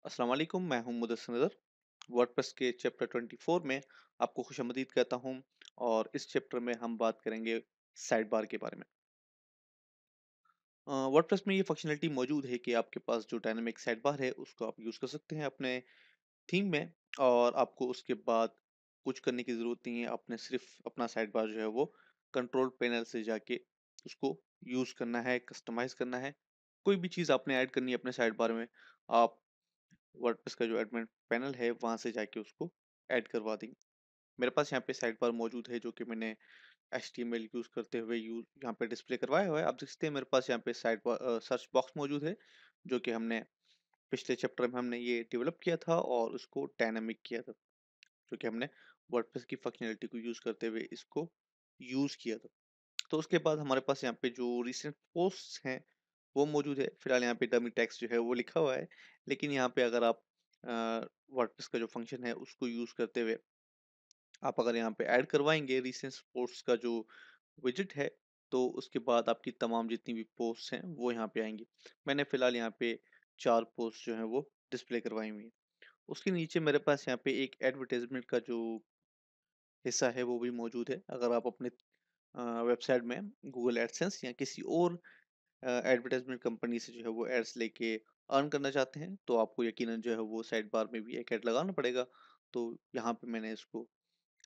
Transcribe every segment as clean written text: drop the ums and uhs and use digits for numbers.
अस्सलाम वालेकुम, मैं हूं मुदस्सिर नज़र। वर्डप्रेस के चैप्टर 24 में आपको खुशामदीद कहता हूं। और इस चैप्टर में हम बात करेंगे साइड बार के बारे में। वर्डप्रेस में ये फंक्शनलिटी मौजूद है कि आपके पास जो डायनामिक साइड बार है उसको आप यूज़ कर सकते हैं अपने थीम में। और आपको उसके बाद कुछ करने की ज़रूरत नहीं है, आपने सिर्फ अपना साइड बार जो है वो कंट्रोल पैनल से जाके उसको यूज़ करना है, कस्टमाइज़ करना है। कोई भी चीज़ आपने ऐड करनी है अपने साइड बार में, आप वर्डप्रेस का जो एडमिन पैनल है वहां से जाके उसको ऐड करवा देंगे। मेरे पास यहाँ पे साइड बार मौजूद है जो कि मैंने HTML यूज करते हुए यूज यहाँ पे डिस्प्ले करवाया हुआ है। आप देख सकते हैं मेरे पास यहाँ पे साइड बार सर्च बॉक्स मौजूद है जो कि हमने पिछले चैप्टर में हमने ये डेवलप किया था और उसको डायनामिक किया था, जो कि हमने वर्डप्रेस की फंक्शनलिटी को यूज करते हुए इसको यूज किया था। तो उसके बाद हमारे पास यहाँ पे जो रिसेंट पोस्ट हैं वो मौजूद है। फिलहाल यहाँ पे डमी टेक्स्ट जो है वो लिखा हुआ है, लेकिन यहाँ पे अगर आप वर्डप्रेस का जो फंक्शन है उसको यूज करते हुए आप अगर यहाँ पे ऐड करवाएंगे रिसेंट पोस्ट का जो विजिट है, तो उसके बाद आपकी तमाम जितनी भी पोस्ट हैं वो यहाँ पे आएंगी। मैंने फिलहाल यहाँ पे 4 पोस्ट जो है वो डिस्प्ले करवाई हुई है। उसके नीचे मेरे पास यहाँ पे एक एडवर्टाइजमेंट का जो हिस्सा है वो भी मौजूद है। अगर आप अपने वेबसाइट में गूगल एडसेंस या किसी और एडवर्टाइजमेंट कंपनी से जो है वो एड्स लेके अर्न करना चाहते हैं, तो आपको यकीनन जो है वो साइड बार में भी एक ऐड लगाना पड़ेगा। तो यहाँ पे मैंने इसको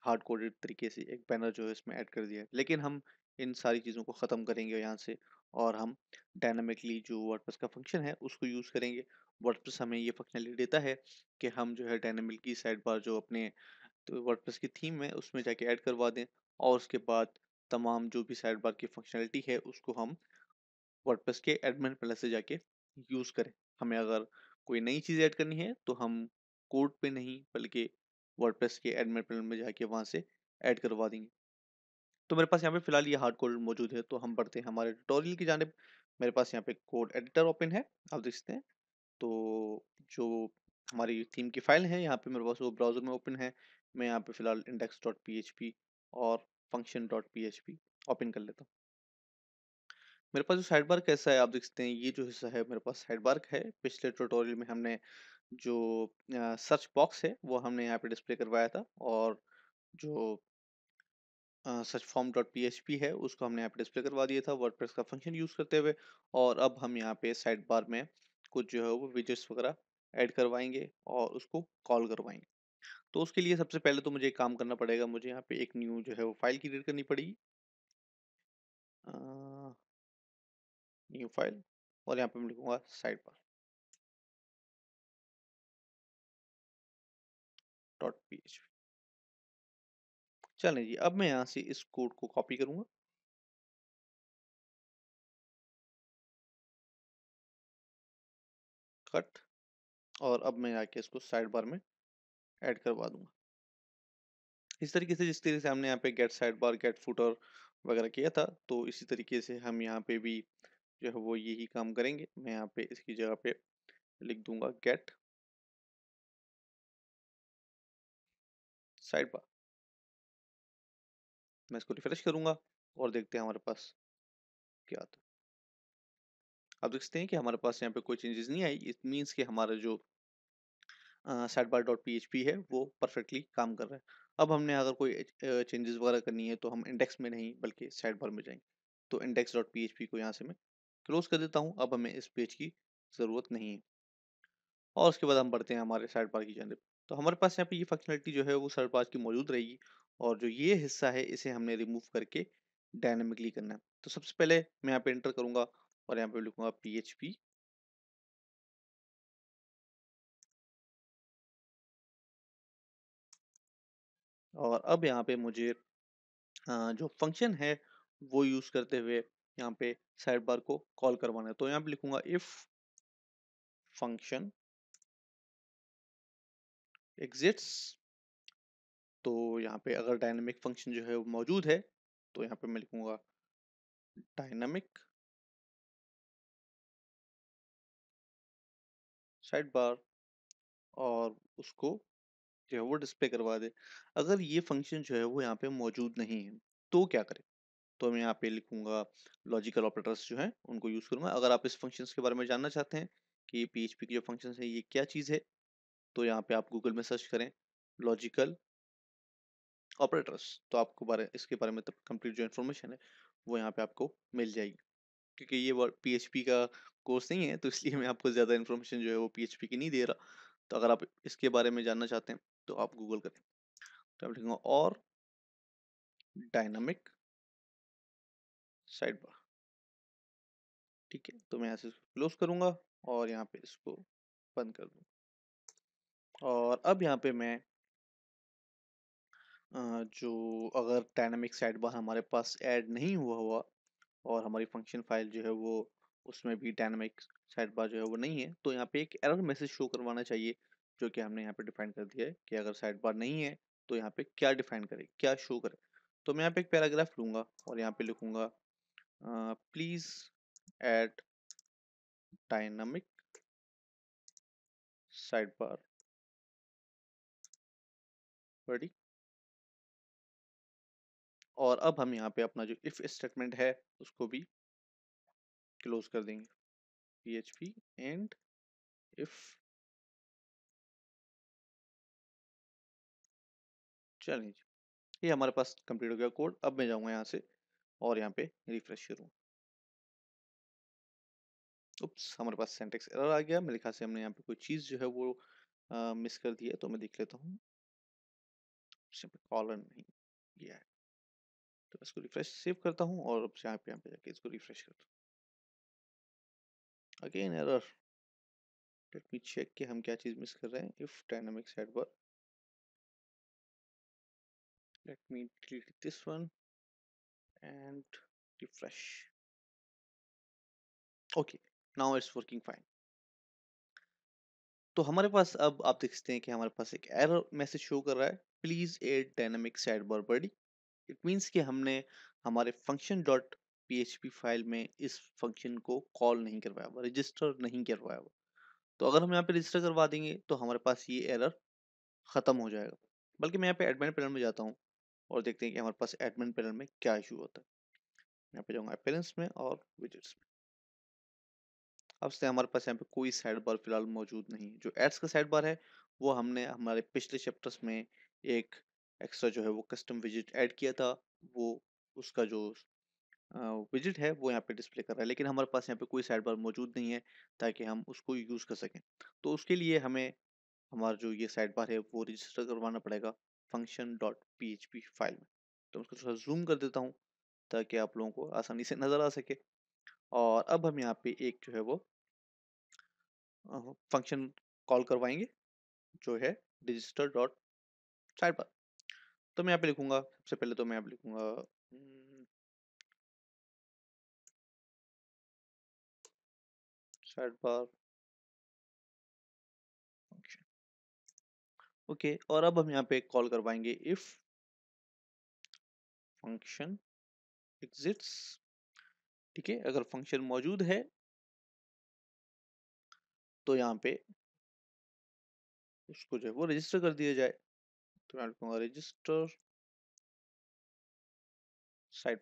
हार्ड कोडेड तरीके से एक बैनर जो है इसमें ऐड कर दिया है। लेकिन हम इन सारी चीज़ों को ख़त्म करेंगे यहाँ से और हम डायनामिकली जो वर्डप्रेस का फंक्शन है उसको यूज़ करेंगे। वर्डप्रेस हमें ये फंक्शनलिटी देता है कि हम जो है डायनामिकली साइड बार जो अपने तो वर्डप्रेस की थीम है उसमें जाके ऐड करवा दें, और उसके बाद तमाम जो भी साइड बार की फंक्शनलिटी है उसको हम वर्डप्रेस के एडमिन पैनल से जाके यूज़ करें। हमें अगर कोई नई चीज़ ऐड करनी है तो हम कोड पे नहीं बल्कि वर्डप्रेस के एडमिन पैनल में जाके वहाँ से ऐड करवा देंगे। तो मेरे पास यहाँ पे फिलहाल ये हार्ड कोड मौजूद है, तो हम बढ़ते हैं हमारे ट्यूटोरियल की जानिब। मेरे पास यहाँ पे कोड एडिटर ओपन है, आप देख सकते हैं। तो जो हमारी थीम की फाइल है यहाँ पे मेरे पास वो ब्राउज़र में ओपन है। मैं यहाँ पे फिलहाल index.php और function.php ओपन कर लेता हूँ। मेरे पास जो साइड बार कैसा है आप देख सकते हैं, ये जो हिस्सा है मेरे पास साइड बार का है। पिछले ट्यूटोरियल में हमने जो सर्च बॉक्स है वो हमने यहाँ पे डिस्प्ले करवाया था, और जो सर्च फॉर्म डॉट पी है उसको हमने यहाँ पे डिस्प्ले करवा दिया था वर्डप्रेस का फंक्शन यूज करते हुए। और अब हम यहाँ पे साइड बार में कुछ जो है वो विजेट्स वगैरह ऐड करवाएंगे और उसको कॉल करवाएंगे। तो उसके लिए सबसे पहले तो मुझे एक काम करना पड़ेगा, मुझे यहाँ पे एक न्यू जो है वो फाइल क्रिएट करनी पड़ेगी। न्यू फाइल, और यहाँ पे मैं लिखूंगा साइड बार डॉट पी। चलें जी, अब मैं यहाँ से इस कोड को कॉपी करूँगा, कट, और अब मैं आके इसको साइड बार में ऐड करवा दूंगा। इस तरीके से जिस तरीके से हमने यहाँ पे get sidebar, get footer वगैरह किया था, तो इसी तरीके से हम यहाँ पे भी जो है वो यही काम करेंगे। मैं यहाँ पे इसकी जगह पे लिख दूंगा गेट साइड बार। मैं इसको रिफ्रेश करूंगा और देखते हैं हमारे पास क्या आता है। आप देख सकते हैं कि हमारे पास यहाँ पे कोई चेंजेस नहीं आई। इट मीन्स कि हमारा जो साइड बार डॉट पी है वो परफेक्टली काम कर रहा है। अब हमने अगर कोई चेंजेस वगैरह करनी है तो हम इंडेक्स में नहीं बल्कि साइड बार में जाएंगे। तो इंडेक्स डॉट पी को यहाँ से मैं क्लोज कर देता हूँ। अब हमें इस पेज की ज़रूरत नहीं है। और उसके बाद हम बढ़ते हैं हमारे साइड बार की जानिब। तो हमारे पास यहाँ पे ये फंक्शनलिटी जो है वो साइड बार की मौजूद रहेगी, और जो ये हिस्सा है इसे हमने रिमूव करके डायनेमिकली करना है। तो सबसे पहले मैं यहाँ पे एंटर करूंगा और यहाँ पे लिखूंगा PHP। और अब यहाँ पे मुझे जो फंक्शन है वो यूज करते हुए यहाँ पे साइड बार को कॉल करवाना है। तो यहाँ पे लिखूंगा इफ फंक्शन एग्जिट्स। तो यहाँ पे अगर डायनामिक फंक्शन जो है वो मौजूद है तो यहाँ पे मैं लिखूंगा डायनामिक साइड बार, और उसको जो है वो डिस्प्ले करवा दे। अगर ये फंक्शन जो है वो यहाँ पे मौजूद नहीं है तो क्या करें? तो मैं यहाँ पे लिखूंगा लॉजिकल ऑपरेटर्स जो हैं उनको यूज करूंगा। अगर आप इस फंक्शंस के बारे में जानना चाहते हैं कि पीएचपी की जो फंक्शंस है ये क्या चीज़ है, तो यहाँ पे आप गूगल में सर्च करें लॉजिकल ऑपरेटर्स, तो आपको इसके बारे में तब कंप्लीट जो इन्फॉर्मेशन है वो यहाँ पे आपको मिल जाएगी। क्योंकि ये वर्ड पीएचपी का कोर्स नहीं है, तो इसलिए मैं आपको ज़्यादा इन्फॉर्मेशन जो है वो पीएचपी की नहीं दे रहा। तो अगर आप इसके बारे में जानना चाहते हैं तो आप गूगल करें। तो आप लिखूंगा और डायनामिक साइड बार। ठीक है, तो मैं यहाँ से क्लोज करूंगा और यहाँ पे इसको बंद कर दूंगा। और अब यहाँ पे मैं जो अगर डायनामिक साइड बार हमारे पास ऐड नहीं हुआ हुआ और हमारी फंक्शन फाइल जो है वो उसमें भी डायनामिक साइड बार जो है वो नहीं है, तो यहाँ पे एक एरर मैसेज शो करवाना चाहिए, जो कि हमने यहाँ पे डिफाइन कर दिया है कि अगर साइड बार नहीं है तो यहाँ पे क्या डिफाइन करे, क्या शो करे। तो मैं यहाँ पे एक पैराग्राफ लूंगा और यहाँ पे लिखूंगा please add dynamic side bar बड़ी। और अब हम यहाँ पे अपना जो इफ स्टेटमेंट है उसको भी क्लोज कर देंगे, php एंड इफ। चलिए जी, ये हमारे पास कंप्लीट हो गया कोड। अब मैं जाऊंगा यहाँ से और यहाँ पे रिफ्रेश करूँ। उप्स, हमारे पास सिंटैक्स एरर आ गया। मेरे ख्याल से हमने यहाँ पे कोई चीज़ जो है वो मिस कर दी है, तो मैं देख लेता हूँ। सिंपल कॉलन नहीं दिया है, तो इसको रिफ्रेश सेव करता हूँ और अब यहाँ पे जाके इसको रिफ्रेश करता हूँ। Again error. Let me check कि हम क्या चीज़ मिस कर रहे हैं। If dynamic sidebar, let me delete this one and refresh. Okay, now it's working fine. तो हमारे पास अब आप देख सकते हैं कि हमारे पास एक एरर मैसेज शो कर रहा है, please add dynamic sidebar body. It means कि हमने हमारे फंक्शन डॉट पीएचपी फाइल में इस फंक्शन को कॉल नहीं करवाया हुआ, रजिस्टर नहीं करवाया हुआ। तो अगर हम यहाँ पे रजिस्टर करवा देंगे तो हमारे पास ये एरर खत्म हो जाएगा। बल्कि मैं यहाँ पे एडमिन पैनल में जाता हूँ और देखते हैं कि हमारे पास एडमिन पैनल में क्या इशू होता है। यहाँ पे जाऊँगा अपीयरेंस में और विजेट्स में। अब से हमारे पास यहाँ पे कोई साइड बार फिलहाल मौजूद नहीं है। जो एड्स का साइड बार है वो हमने हमारे पिछले चैप्टर्स में एक एक्स्ट्रा जो है वो कस्टम विजिट ऐड किया था। वो उसका जो विजिट है वो यहाँ पे डिस्प्ले कर रहा है, लेकिन हमारे पास यहाँ पे कोई साइड बार मौजूद नहीं है ताकि हम उसको यूज कर सकें। तो उसके लिए हमें हमारा जो ये साइड बार है वो रजिस्टर करवाना पड़ेगा function dot P H P file में। तो उसको थोड़ा जूम कर देता हूँ ताकि आप लोगों को आसानी से नजर आ सके। और अब हम यहाँ पे एक जो है वो फंक्शन कॉल करवाएंगे जो है रजिस्टर डॉट साइड बार। तो मैं यहाँ पे लिखूंगा, सबसे पहले तो मैं यहाँ पे लिखूंगा साइड बार फंक्शन। ओके, और अब हम यहाँ पे कॉल करवाएंगे इफ फंक्शन एग्जिट्स। ठीक है, अगर फंक्शन मौजूद है तो यहाँ पे उसको जो है वो रजिस्टर कर दिया जाए। तो मैं लिखूंगा रजिस्टर साइड।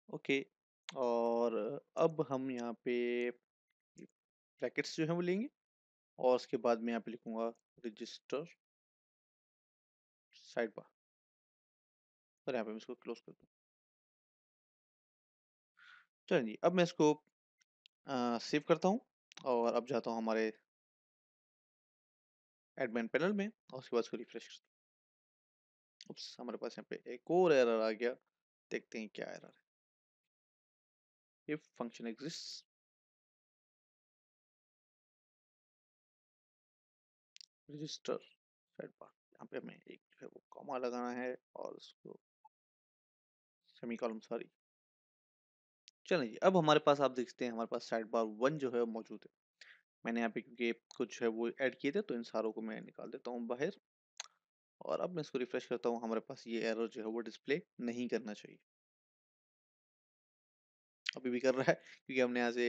ओके, और अब हम यहाँ पे ब्रैकेट्स जो है वो लेंगे और उसके बाद मैं यहाँ पे लिखूंगा रजिस्टर साइड बार और यहाँ पे मैं इसको क्लोज कर दूँ। चलिए, अब मैं इसको सेव करता हूँ और अब जाता हूँ हमारे एडमिन पैनल में और उसके बाद इसको रिफ्रेश करता हूँ। उप्स, हमारे पास यहाँ पे एक और एरर आ गया। देखते हैं क्या एरर है। If function exist register side bar, यहाँ पे हमें एक जो है वो कॉमा लगाना है और उसको सेमीकोलन, सॉरी। चलिए, अब हमारे पास आप देखते हैं हमारे पास साइड बार 1 जो है मौजूद है। मैंने यहाँ पे क्योंकि कुछ है वो ऐड किए थे तो इन सारों को मैं निकाल देता हूँ बाहर। और अब मैं इसको रिफ्रेश करता हूँ, हमारे पास ये एरर जो है वो डिस्प्ले नहीं करना चाहिए। अभी भी कर रहा है क्योंकि हमने यहाँ से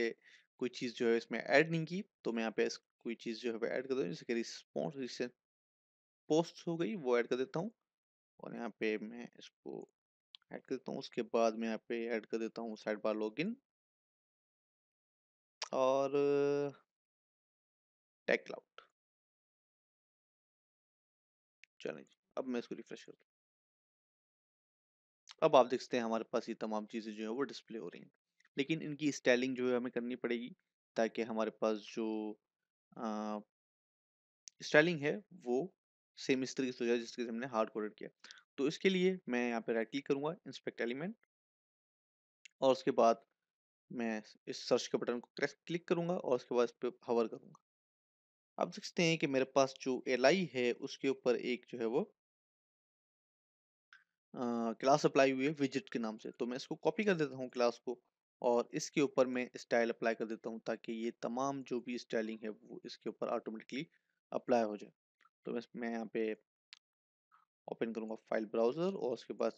कोई चीज़ जो है इसमें ऐड नहीं की। तो मैं यहाँ पे कोई चीज़ जो है ऐड कर दूँ, जैसे कि रिस्पॉन्स रिसेंट पोस्ट हो गई वो ऐड कर देता हूँ। और यहाँ पे मैं इसको ऐड कर देता हूँ। उसके बाद मैं यहाँ पे ऐड कर देता हूँ साइड बार लॉगिन। और टेक क्लाउड। चलें जी, अब मैं इसको रिफ्रेश करता हूँ। अब आप देख सकते हैं हमारे पास ये तमाम चीज़ें जो है वो डिस्प्ले हो रही हैं। लेकिन इनकी स्टाइलिंग जो है हमें करनी पड़ेगी, ताकि हमारे पास जो अ, स्टाइलिंग है वो सेम इस तरीके से हो जाए जिस तरीके से हमने हार्ड कोडेड किया। तो इसके लिए मैं यहाँ पे राइट क्लिक करूँगा, इंस्पेक्ट एलिमेंट, और उसके बाद मैं इस सर्च के बटन को प्रेस क्लिक करूँगा और उसके बाद इस पे हॉवर करूँगा। आप देख सकते हैं कि मेरे पास जो एलआई है उसके ऊपर एक जो है वो क्लास अप्लाई हुई है विजिट के नाम से। तो मैं इसको कॉपी कर देता हूँ क्लास को, और इसके ऊपर मैं स्टाइल अप्लाई कर देता हूँ, ताकि ये तमाम जो भी स्टाइलिंग है वो इसके ऊपर ऑटोमेटिकली अप्लाई हो जाए। तो मैं यहाँ पे ओपन करूँगा फाइल ब्राउज़र, और उसके बाद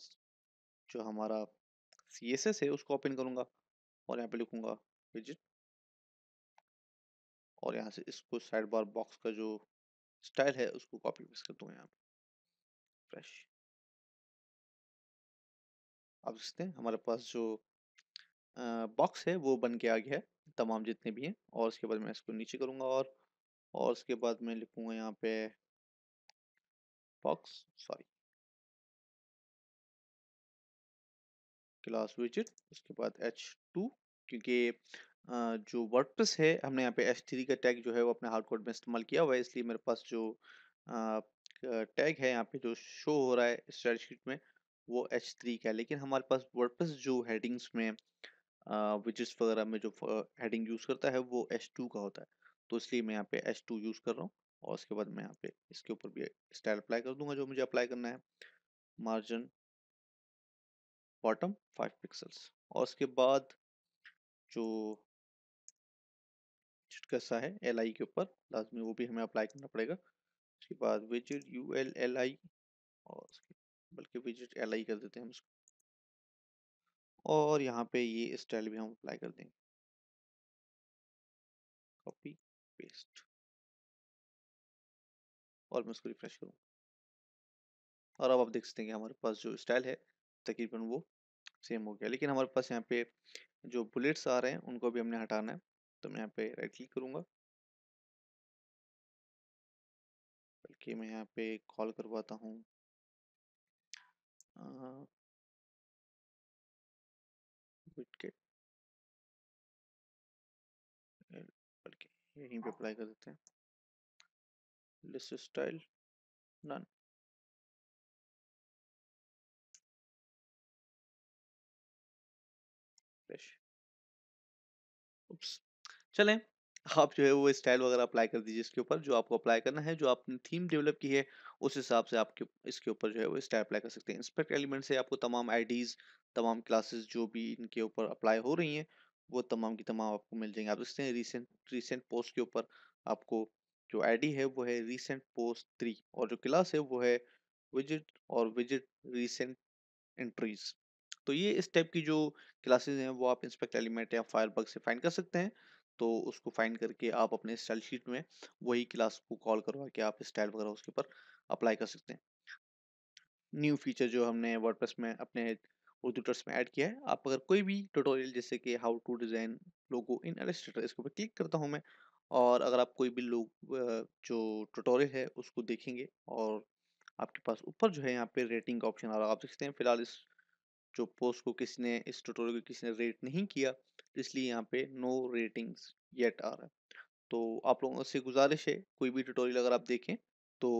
जो हमारा CSS है उसको ओपन करूँगा, और यहाँ पे लिखूँगा विजिट, और यहाँ से इसको साइड बार बॉक्स का जो स्टाइल है उसको कॉपी पेस्ट कर दूँगा यहाँ पे फ्रेश। आप देख सकते हैं हमारे पास जो बॉक्स है वो बन के आ गया है, तमाम जितने भी हैं। और उसके बाद मैं इसको नीचे करूँगा, और उसके बाद मैं लिखूँगा यहाँ पे बॉक्स, सॉरी, क्लास विजिट, उसके बाद H2, क्योंकि जो वर्डप्रेस है हमने यहाँ पे H3 का टैग जो है वो अपने हार्ड कोड में इस्तेमाल किया हुआ है, इसलिए मेरे पास जो टैग है यहाँ पे जो शो हो रहा है स्प्रेडशीट में वो H3 का है। लेकिन हमारे पास वर्डप्रेस जो हेडिंग्स में विजेट्स वगैरह में जो हेडिंग यूज़ करता है वो H2 का होता है। तो इसलिए मैं यहाँ पे H2 यूज़ कर रहा हूँ, और उसके बाद मैं यहाँ पे इसके ऊपर भी स्टाइल अप्लाई कर दूंगा जो मुझे अप्लाई करना है, मार्जिन बॉटम 5 पिक्सल्स। और उसके बाद जो कैसा है LI के ऊपर लाजमी वो भी हमें अप्लाई करना पड़ेगा। उसके बाद विजिट ULLI, और बल्कि विजिट LI कर देते हैं हम इसको, और यहाँ पे ये स्टाइल भी हम अप्लाई कर देंगे, कॉपी पेस्ट, और मैं उसको रिफ्रेश करूँ। और अब आप देख सकते हैं कि हमारे पास जो स्टाइल है तकरीबन वो सेम हो गया। लेकिन हमारे पास यहाँ पे जो बुलेट्स आ रहे हैं उनको भी हमने हटाना है। तो मैं यहाँ पे राइट क्लिक करूँगा, बल्कि मैं यहाँ पे कॉल करवाता हूँ विडget, बल्कि यहीं पे अप्लाई कर देते हैं, लिस्ट स्टाइल नन, फ्रेश। उप्स, चलें, आप जो है वो स्टाइल वगैरह अप्लाई कर दीजिए इसके ऊपर, जो आपको अप्लाई करना है, जो आपने थीम डेवलप की है उस हिसाब से आपके इसके ऊपर जो है वो स्टाइल अप्लाई कर सकते हैं। इंस्पेक्ट एलिमेंट से आपको तमाम आईडीज, तमाम क्लासेस जो भी इनके ऊपर अप्लाई हो रही हैं वो तमाम की तमाम आपको मिल जाएंगे। आप देखते हैं रिसेंट रिसेंट पोस्ट के ऊपर आपको जो आईडी है वो है रिसेंट पोस्ट 3, और जो क्लास है वो है विजिट, और विजिट रिसेंट एंट्रीज। तो ये इस टाइप की जो क्लासेस हैं वो आप इंस्पेक्ट एलिमेंट या फायरबग से फाइंड कर सकते हैं। तो उसको फाइंड करके आप अपने स्टाइल शीट में वही क्लास को कॉल करवा के आप स्टाइल वगैरह उसके ऊपर अप्लाई कर सकते हैं। न्यू फीचर जो हमने वर्डप्रेस में अपने उर्दू ट्यूटर्स में ऐड किया है, आप अगर कोई भी ट्यूटोरियल जैसे कि how to design logo in Illustrator, इसके ऊपर क्लिक करता हूँ मैं, और अगर आप कोई भी लोग जो ट्यूटोरियल है उसको देखेंगे, और आपके पास ऊपर जो है यहाँ पे रेटिंग का ऑप्शन आ रहा है, आप देख सकते हैं फिलहाल इस जो पोस्ट को किसी ने, इस ट्यूटोरियल को किसी ने रेट नहीं किया, इसलिए यहाँ पे नो रेटिंग्स येट आ रहा है। तो आप लोगों से गुजारिश है, कोई भी ट्यूटोरियल अगर आप देखें तो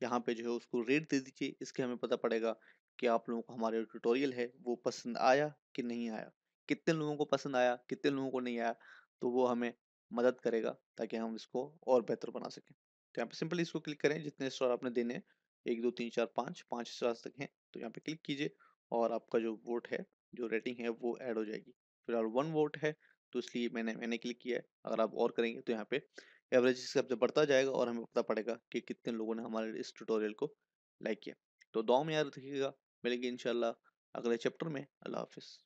यहाँ पे जो है उसको रेट दे दीजिए। इसके हमें पता पड़ेगा कि आप लोगों को हमारा जो ट्यूटोरियल है वो पसंद आया कि नहीं आया, कितने लोगों को पसंद आया, कितने लोगों को नहीं आया। तो वो हमें मदद करेगा ताकि हम इसको और बेहतर बना सकें। तो यहाँ पे सिंपली इसको क्लिक करें, जितने स्टार आपने देने हैं, 1 2 3 4 5, 5 स्टार तक हैं, तो यहाँ पे क्लिक कीजिए, और आपका जो वोट है, जो रेटिंग है वो ऐड हो जाएगी। फिलहाल 1 वोट है, तो इसलिए मैंने क्लिक किया है। अगर आप और करेंगे तो यहाँ पे एवरेज इस हिसाब से बढ़ता जाएगा, और हमें पता पड़ेगा कि कितने लोगों ने हमारे इस ट्यूटोरियल को लाइक किया। तो दुआ में याद रखिएगा, मिलेंगे इंशाल्लाह अगले चैप्टर में। अल्लाह हाफिज़।